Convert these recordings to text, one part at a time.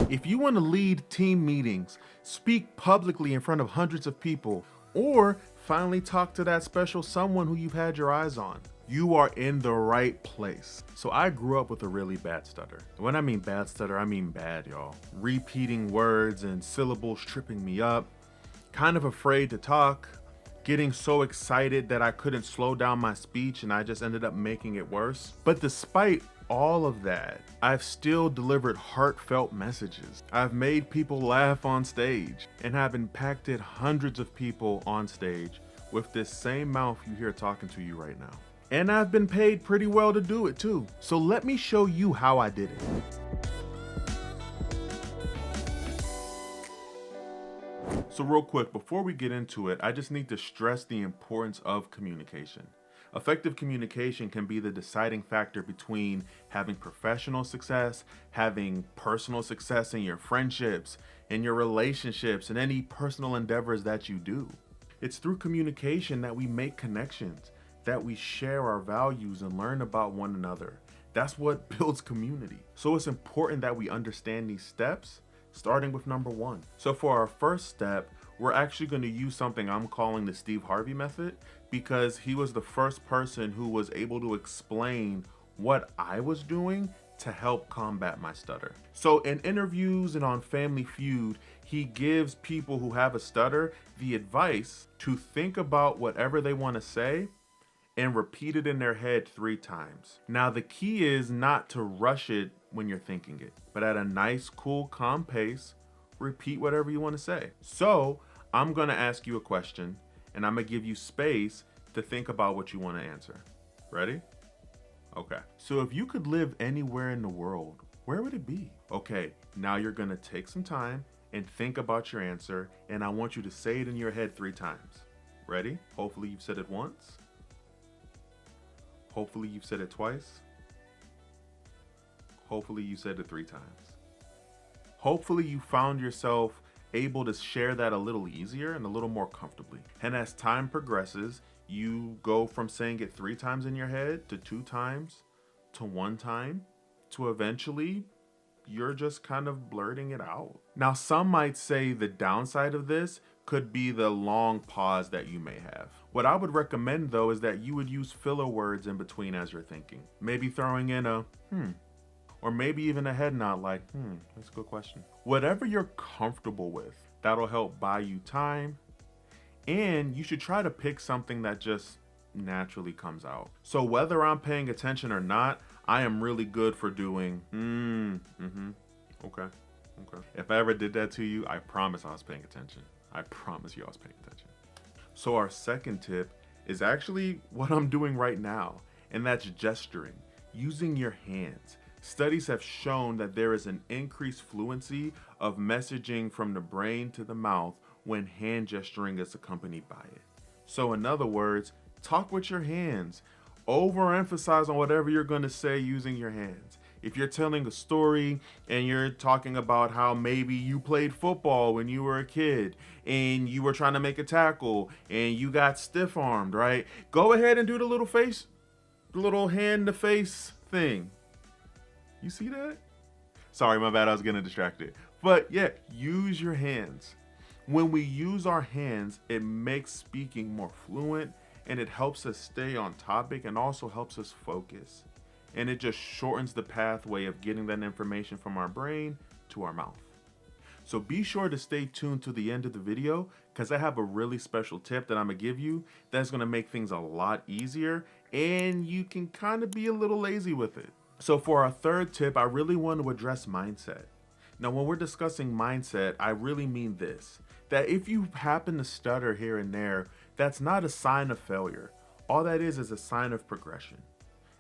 If you want to lead team meetings, speak publicly in front of hundreds of people, or finally talk to that special someone who you've had your eyes on, you are in the right place. So I grew up with a really bad stutter. When I mean bad stutter, I mean bad, y'all. Repeating words and syllables tripping me up, kind of afraid to talk, getting so excited that I couldn't slow down my speech and I just ended up making it worse. But despite all of that, I've still delivered heartfelt messages. I've made people laugh on stage and have impacted hundreds of people on stage with this same mouth you hear talking to you right now. And I've been paid pretty well to do it too. So let me show you how I did it. So real quick, before we get into it, I just need to stress the importance of communication. Effective communication can be the deciding factor between having professional success, having personal success in your friendships, in your relationships, and any personal endeavors that you do. It's through communication that we make connections, that we share our values and learn about one another. That's what builds community. So it's important that we understand these steps, starting with number 1. So for our first step, we're actually going to use something I'm calling the Steve Harvey method, because he was the first person who was able to explain what I was doing to help combat my stutter. So in interviews and on Family Feud, he gives people who have a stutter the advice to think about whatever they want to say and repeat it in their head 3 times. Now the key is not to rush it when you're thinking it, but at a nice, cool, calm pace, repeat whatever you want to say. So I'm gonna ask you a question and I'm gonna give you space to think about what you want to answer. Ready? Okay. So if you could live anywhere in the world, where would it be? Okay, now you're gonna take some time and think about your answer, and I want you to say it in your head 3 times. Ready? Hopefully you've said it once. Hopefully you've said it twice. Hopefully you said it 3 times. Hopefully you found yourself able to share that a little easier and a little more comfortably. And as time progresses, you go from saying it 3 times in your head to 2 times to 1 time to eventually you're just kind of blurting it out. Now, some might say the downside of this could be the long pause that you may have. What I would recommend though is that you would use filler words in between as you're thinking. Maybe throwing in a or maybe even a head nod like, that's a good question. Whatever you're comfortable with, that'll help buy you time. And you should try to pick something that just naturally comes out. So whether I'm paying attention or not, I am really good for doing, okay. If I ever did that to you, I promise I was paying attention. I promise you I was paying attention. So our second tip is actually what I'm doing right now, and that's gesturing, using your hands. Studies have shown that there is an increased fluency of messaging from the brain to the mouth when hand gesturing is accompanied by it. So in other words, talk with your hands. Overemphasize on whatever you're going to say using your hands. If you're telling a story and you're talking about how maybe you played football when you were a kid and you were trying to make a tackle and you got stiff-armed, right? Go ahead and do the little hand to face thing. You see that? Sorry, my bad, I was getting distracted. But yeah, use your hands. When we use our hands, it makes speaking more fluent and it helps us stay on topic and also helps us focus. And it just shortens the pathway of getting that information from our brain to our mouth. So be sure to stay tuned to the end of the video because I have a really special tip that I'm gonna give you that's gonna make things a lot easier and you can kind of be a little lazy with it. So for our third tip, I really want to address mindset. Now, when we're discussing mindset, I really mean this, that if you happen to stutter here and there, that's not a sign of failure. All that is a sign of progression.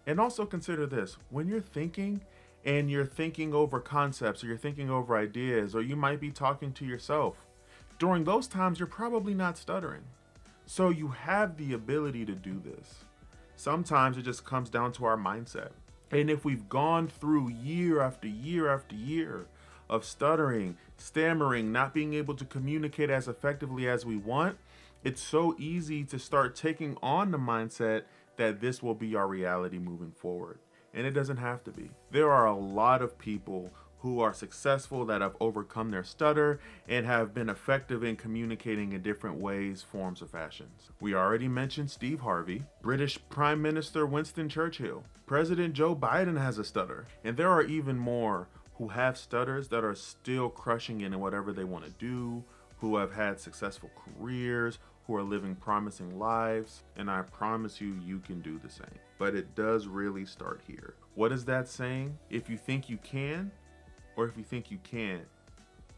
And also consider this, when you're thinking and you're thinking over concepts or you're thinking over ideas, or you might be talking to yourself, during those times, you're probably not stuttering. So you have the ability to do this. Sometimes it just comes down to our mindset. And if we've gone through year after year after year of stuttering, stammering, not being able to communicate as effectively as we want, it's so easy to start taking on the mindset that this will be our reality moving forward. And it doesn't have to be. There are a lot of people who are successful, that have overcome their stutter, and have been effective in communicating in different ways, forms, or fashions. We already mentioned Steve Harvey, British Prime Minister Winston Churchill, President Joe Biden has a stutter, and there are even more who have stutters that are still crushing it in whatever they want to do, who have had successful careers, who are living promising lives, and I promise you, you can do the same. But it does really start here. What is that saying? If you think you can, or if you think you can't,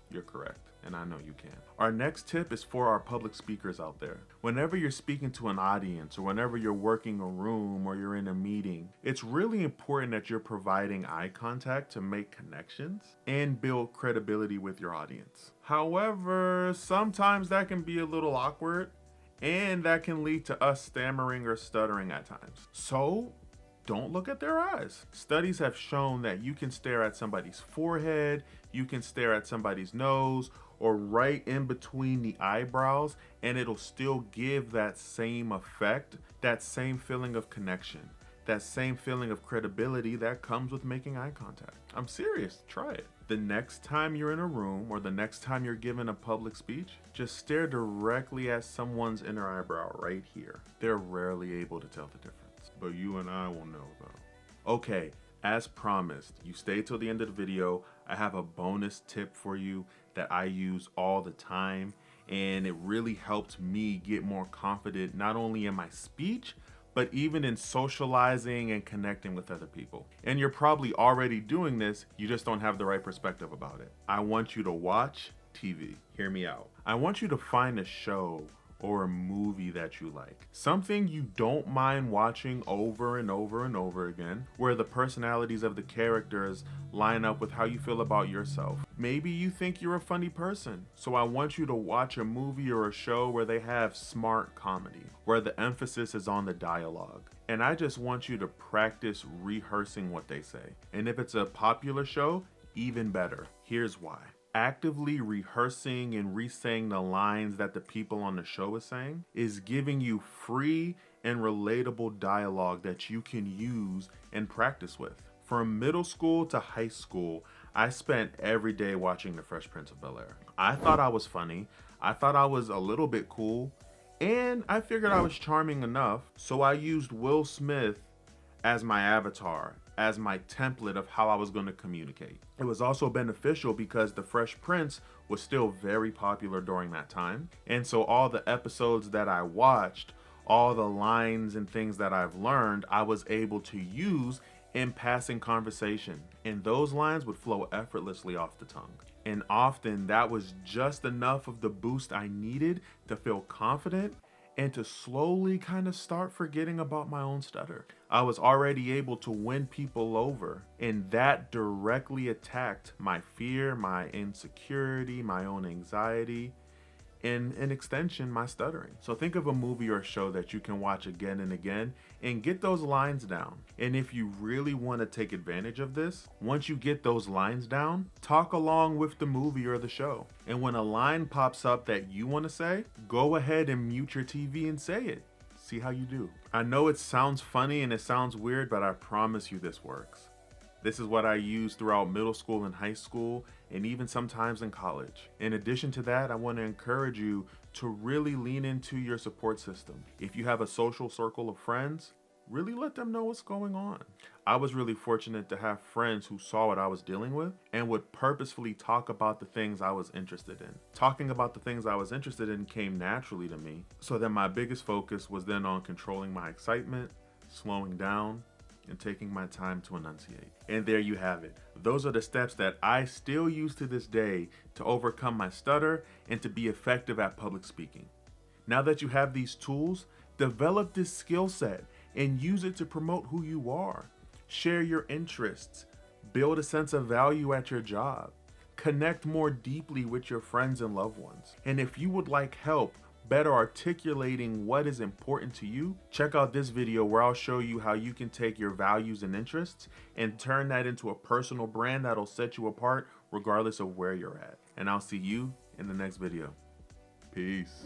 you're correct. And I know you can. Our next tip is for our public speakers out there. Whenever you're speaking to an audience, or whenever you're working a room, or you're in a meeting, it's really important that you're providing eye contact to make connections and build credibility with your audience. However, sometimes that can be a little awkward, and that can lead to us stammering or stuttering at times. So don't look at their eyes. Studies have shown that you can stare at somebody's forehead, you can stare at somebody's nose, or right in between the eyebrows, and it'll still give that same effect, that same feeling of connection, that same feeling of credibility that comes with making eye contact. I'm serious, try it. The next time you're in a room, or the next time you're giving a public speech, just stare directly at someone's inner eyebrow right here. They're rarely able to tell the difference, but you and I will know though. Okay, as promised, you stay till the end of the video. I have a bonus tip for you that I use all the time, and it really helped me get more confident, not only in my speech, but even in socializing and connecting with other people. And you're probably already doing this, you just don't have the right perspective about it. I want you to watch TV. Hear me out. I want you to find a show or a movie that you like. Something you don't mind watching over and over and over again, where the personalities of the characters line up with how you feel about yourself. Maybe you think you're a funny person, so I want you to watch a movie or a show where they have smart comedy, where the emphasis is on the dialogue. And I just want you to practice rehearsing what they say. And if it's a popular show, even better. Here's why. Actively rehearsing and re-saying the lines that the people on the show is saying is giving you free and relatable dialogue that you can use and practice with. From middle school to high school, I spent every day watching The Fresh Prince of Bel-Air. I thought I was funny, I thought I was a little bit cool, and I figured I was charming enough, so I used Will Smith as my avatar, as my template of how I was going to communicate. It was also beneficial because The Fresh Prince was still very popular during that time. And so all the episodes that I watched, all the lines and things that I've learned, I was able to use in passing conversation. And those lines would flow effortlessly off the tongue. And often that was just enough of the boost I needed to feel confident and to slowly kind of start forgetting about my own stutter. I was already able to win people over, and that directly attacked my fear, my insecurity, my own anxiety, and in extension, my stuttering. So think of a movie or a show that you can watch again and again and get those lines down. And if you really want to take advantage of this, once you get those lines down, talk along with the movie or the show. And when a line pops up that you want to say, go ahead and mute your TV and say it. See how you do. I know it sounds funny and it sounds weird, but I promise you this works. This is what I used throughout middle school and high school, and even sometimes in college. In addition to that, I want to encourage you to really lean into your support system. If you have a social circle of friends, really let them know what's going on. I was really fortunate to have friends who saw what I was dealing with and would purposefully talk about the things I was interested in. Talking about the things I was interested in came naturally to me, so then my biggest focus was then on controlling my excitement, slowing down, and taking my time to enunciate. And there you have it. Those are the steps that I still use to this day to overcome my stutter and to be effective at public speaking. Now that you have these tools, develop this skill set and use it to promote who you are. Share your interests, build a sense of value at your job, connect more deeply with your friends and loved ones. And if you would like help better articulating what is important to you, check out this video where I'll show you how you can take your values and interests and turn that into a personal brand that'll set you apart regardless of where you're at. And I'll see you in the next video. Peace.